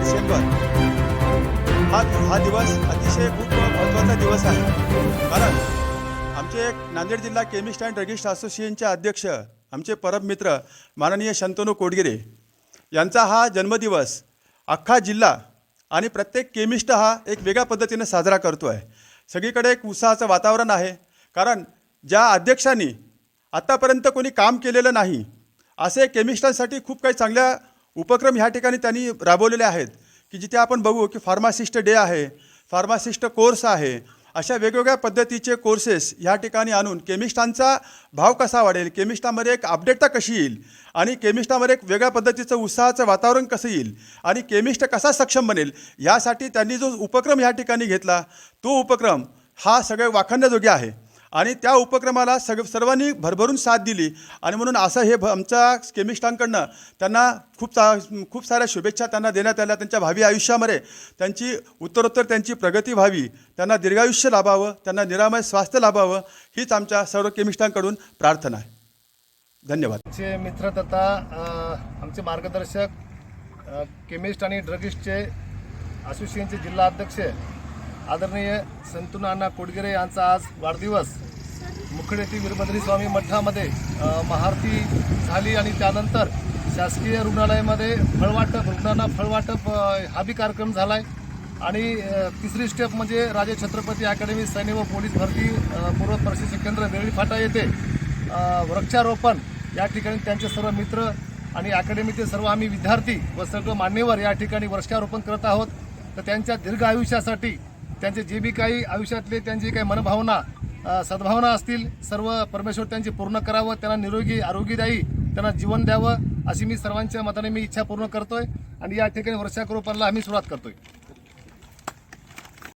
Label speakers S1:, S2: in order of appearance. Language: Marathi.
S1: डिसेंबर हा दिवस अतिशय खूप महत्त्वाचा दिवस आहे. कारण आमचे एक नांदेड जिल्हा केमिस्ट अँड ड्रगिस्ट असोसिएशनचे अध्यक्ष आमचे परम मित्र माननीय शंतनू कोडगिरे यांचा हा जन्मदिवस अख्खा जिल्हा आणि प्रत्येक केमिस्ट हा एक वेगळ्या पद्धतीने साजरा करतो आहे. सगळीकडे एक उत्साहाचं वातावरण आहे. कारण ज्या अध्यक्षांनी आत्तापर्यंत कोणी काम केलेलं नाही असे केमिस्टांसाठी खूप काही चांगल्या उपक्रम ह्या ठिकाणी त्यांनी राबवलेले आहेत की जिथे आपण बघू की फार्मासिस्ट डे आहे, फार्मासिस्ट कोर्स आहे, अशा वेगवेगळ्या पद्धतीचे कोर्सेस ह्या ठिकाणी आणून केमिस्टांचा भाव कसा वाढेल, केमिस्टामध्ये एक अपडेटता कशी येईल आणि केमिस्टामध्ये एक वेगळ्या पद्धतीचं उत्साहाचं वातावरण कसं येईल आणि केमिस्ट कसा सक्षम बनेल यासाठी त्यांनी जो उपक्रम ह्या ठिकाणी घेतला तो उपक्रम हा सगळे वाखाणण्याजोगे आहे. आणि त्या उपक्रमाला सर्वांनी भरभरून साथ दिली आणि म्हणून असं हे आमच्या केमिस्टांकडनं त्यांना खूप साऱ्या शुभेच्छा त्यांना देण्यात आल्या. त्यांच्या भावी आयुष्यामध्ये त्यांची उत्तरोत्तर त्यांची प्रगती व्हावी, त्यांना दीर्घायुष्य लाभावं, त्यांना निरामय स्वास्थ्य लाभावं हीच आमच्या सर्व केमिस्टांकडून प्रार्थना आहे. धन्यवाद.
S2: आमचे मित्र तथा आमचे मार्गदर्शक केमिस्ट आणि ड्रगिस्टचे असोसिएशनचे जिल्हा अध्यक्ष आदरणीय शंतनू अण्णा कोडगिरे यांचा आज वाढदिवस मुखेड येथील वीरभद्री स्वामी मठामध्ये महाआरती झाली आणि त्यानंतर शासकीय रुग्णालयामध्ये रुग्णांना फळवाटप हा बी कार्यक्रम झाला आहे. आणि तिसरी स्टेप म्हणजे राजे छत्रपती अकॅडमी सैन्य व पोलीस भरती पूर्व प्रशिक्षण केंद्र वेरळी फाटा येथे वृक्षारोपण या ठिकाणी त्यांचे सर्व मित्र आणि अकॅडमीचे सर्व आम्ही विद्यार्थी व सर्व मान्यवर या ठिकाणी वृक्षारोपण करत आहोत. तर त्यांच्या दीर्घ आयुष्यासाठी त्यांचे जे बी काही आयुष्यातले त्यांची काही मनभावना सद्भावना असतील सर्व परमेश्वर त्यांची पूर्ण करावं, त्यांना निरोगी आरोग्यदायी त्यांना जीवन द्यावं अशी मी सर्वांच्या मताने मी इच्छा पूर्ण करतोय आणि या ठिकाणी वृक्षारोपणाला आम्ही सुरुवात करतोय.